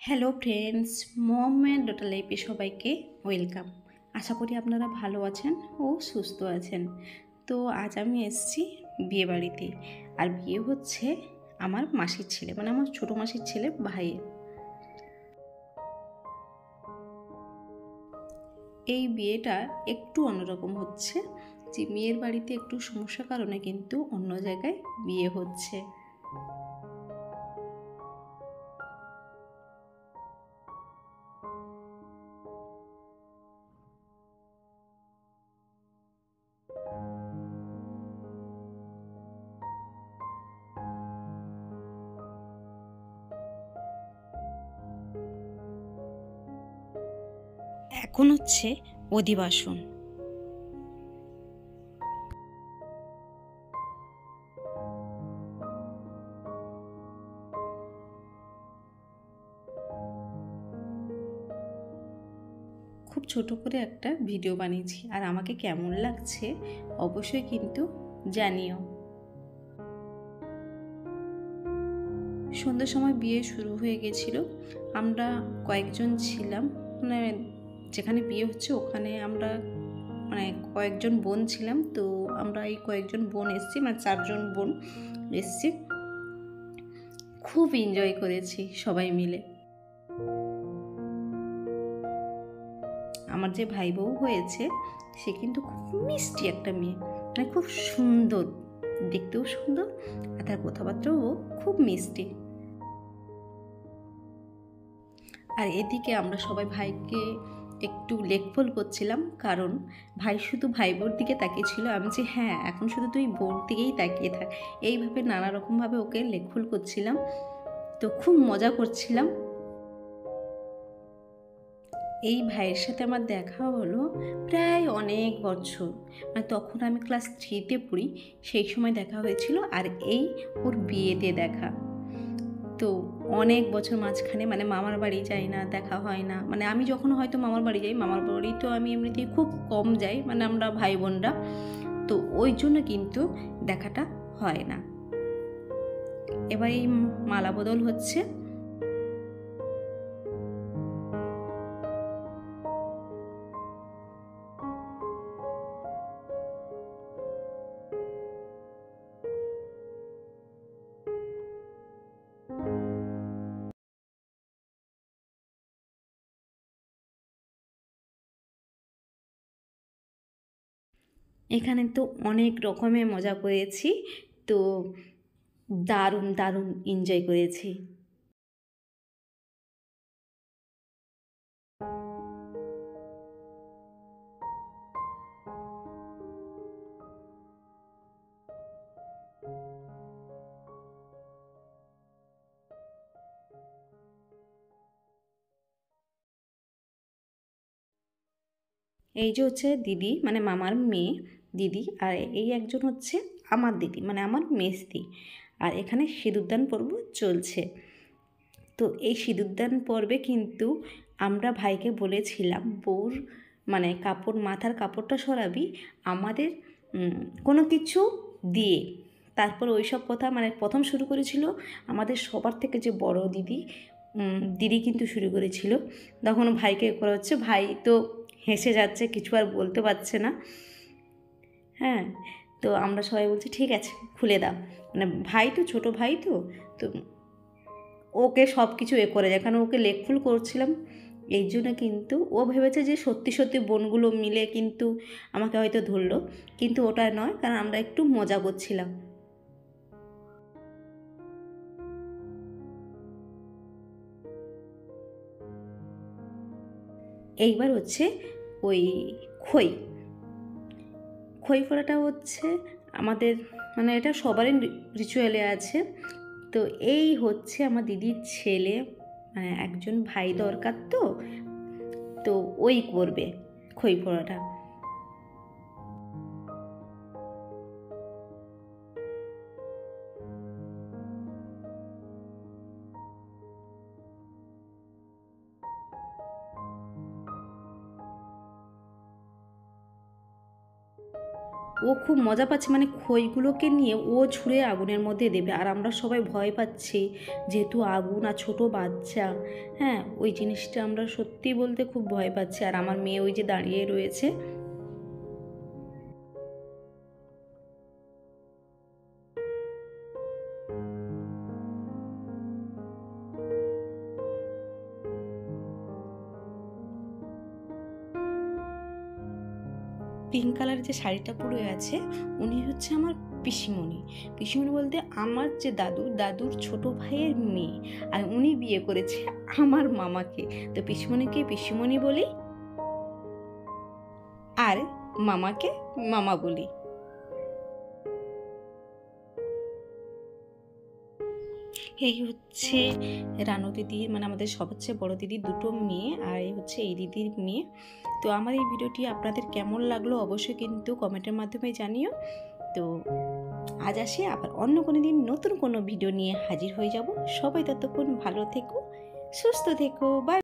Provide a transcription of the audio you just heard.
Hello friends, Mohammad ডোটা লাইফে সবাইকে ওয়েলকাম। আশা করি আপনারা ভালো আছেন ও সুস্থ আছেন। তো আজ আমি এসেছি বিয়ে বাড়িতে। আর বিয়ে হচ্ছে আমার মাসির ছেলে, মানে আমার ছোটো মাসির ছেলে ভাইয়ের। এই বিয়েটা একটু অন্যরকম হচ্ছে, যে মেয়ের বাড়িতে একটু সমস্যার কারণে কিন্তু অন্য জায়গায় বিয়ে হচ্ছে। এখন হচ্ছে অধিবাসন। খুব ছোট করে একটা ভিডিও বানিয়েছি, আর আমাকে কেমন লাগছে অবশ্যই কিন্তু জানিও। সন্ধ্যার সময় বিয়ে শুরু হয়ে গেছিলো। আমরা কয়েকজন ছিলাম, মানে যেখানে বিয়ে হচ্ছে ওখানে আমরা মানে কয়েকজন বোন ছিলাম। তো আমরা এই কয়েকজন বোন এসেছি, মানে 4জন বোন এসেছি। খুব এনজয় করেছি সবাই মিলে। আমার যে ভাই বউ হয়েছে সে কিন্তু খুব মিষ্টি একটা মেয়ে, মানে খুব সুন্দর, দেখতেও সুন্দর, আর তার কথাবার্তাও খুব মিষ্টি। আর এদিকে আমরা সবাই ভাইকে একটু লেকফল করছিলাম, কারণ ভাই শুধু ভাই বোর দিকে তাকিয়েছিল। আমি যে হ্যাঁ, এখন শুধু তুই বোর দিকেই তাকিয়ে থাক, এইভাবে নানা রকমভাবে ওকে লেকফল করছিলাম। তো খুব মজা করছিলাম। এই ভাইয়ের সাথে আমার দেখা হলো প্রায় অনেক বছর, মানে তখন আমি ক্লাস 3তে পড়ি, সেই সময় দেখা হয়েছিল। আর এই ওর বিয়েতে দেখা। তো অনেক বছর মাঝখানে, মানে মামার বাড়ি যাই না, দেখা হয় না। মানে আমি যখন হয়তো মামার বাড়ি যাই, মামার বাড়ি তো আমি এমনিতেই খুব কম যাই, মানে আমরা ভাই বোনরা, তো ওই জন্য কিন্তু দেখাটা হয় না। এবার এই মালা বদল হচ্ছে। এখানে তো অনেক রকমের মজা করেছি। তো দারুণ দারুণ এনজয় করেছি। এই যে হচ্ছে দিদি, মানে মামার মেয়ে দিদি, আর এই একজন হচ্ছে আমার দিদি, মানে আমার মেসদি। আর এখানে সিঁদুরদান পর্ব চলছে। তো এই সিঁদুরদান পর্বে কিন্তু আমরা ভাইকে বলেছিলাম, বউর মানে কাপড়, মাথার কাপড়টা সরাবি আমাদের কোনো কিছু দিয়ে। তারপর ওই সব কথা, মানে প্রথম শুরু করেছিল আমাদের সবার থেকে যে বড় দিদি, দিদি কিন্তু শুরু করেছিল। তখন ভাইকে করা হচ্ছে, ভাই তো হেসে যাচ্ছে, কিছু আর বলতে পারছে না। হ্যাঁ, তো আমরা সবাই বলছি ঠিক আছে খুলে দাও, মানে ভাই তো, ছোটো ভাই তো, তো ওকে সব কিছু করে যায়, কারণ ওকে লেকফুল করছিলাম। এই জন্য কিন্তু ও ভেবেছে যে সত্যি সত্যি বোনগুলো মিলে কিন্তু আমাকে হয়তো ধরলো, কিন্তু ওটা নয়, কারণ আমরা একটু মজা করছিলাম। এইবার হচ্ছে ওই খই খই ফোড়াটা হচ্ছে আমাদের, মানে এটা সবারই রিচুয়ালে আছে। তো এই হচ্ছে আমার দিদির ছেলে, মানে একজন ভাই দরকার, তো তো ওই করবে খই ফোড়াটা। ও খুব মজা পাচ্ছে, মানে খইগুলোকে নিয়ে ও ছুঁড়ে আগুনের মধ্যে দেবে, আর আমরা সবাই ভয় পাচ্ছি যেহেতু আগুন আর ছোটো বাচ্চা। হ্যাঁ, ওই জিনিসটা আমরা সত্যি বলতে খুব ভয় পাচ্ছি। আর আমার মেয়ে ওই যে দাঁড়িয়ে রয়েছে। পিঙ্ক কালার যে শাড়িটা পরে আছে উনি হচ্ছে আমার পিসিমণি। পিসিমণি বলতে আমার যে দাদুর ছোট ভাইয়ের মেয়ে, আর উনি বিয়ে করেছে আমার মামাকে। তো পিসিমণিকে পিসিমণি বলি, আর মামাকে মামা বলি। এই হচ্ছে রানু দিদির, মানে আমাদের সবচেয়ে বড় দিদির দুটো মেয়ে, আর এই হচ্ছে এই দিদির মেয়ে। তো আমার এই ভিডিওটি আপনাদের কেমন লাগলো অবশ্যই কিন্তু কমেন্টের মাধ্যমে জানিও। তো আজ আসি, আবার অন্য কোনো দিন নতুন কোনো ভিডিও নিয়ে হাজির হয়ে যাব। সবাই ততক্ষণ ভালো থেকো, সুস্থ থেকো, বাই।